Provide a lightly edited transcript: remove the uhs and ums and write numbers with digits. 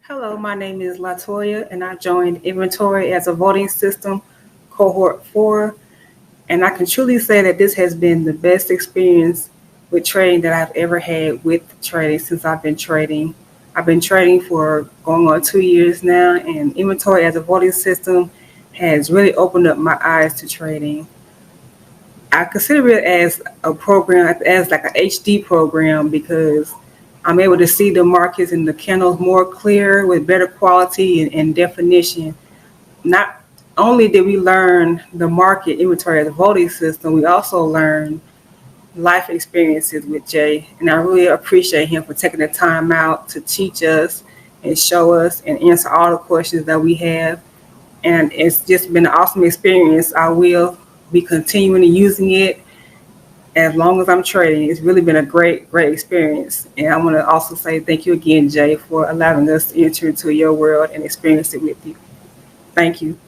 Hello, my name is Latoya, and I joined inventory as a voting system, Cohort 4. And I can truly say that this has been the best experience with trading that I've ever had with trading since I've been trading. I've been trading for going on 2 years now, and inventory as a voting system has really opened up my eyes to trading. I consider it as a program, as like a HD program, because I'm able to see the markets and the candles more clear with better quality and definition. Not only did we learn the market inventory as a voting system, we also learned life experiences with Jay. And I really appreciate him for taking the time out to teach us and show us and answer all the questions that we have. And it's just been an awesome experience. I will be continuing using it as long as I'm trading. It's really been a great experience. And I want to also say thank you again, Jay, for allowing us to enter into your world and experience it with you. Thank you.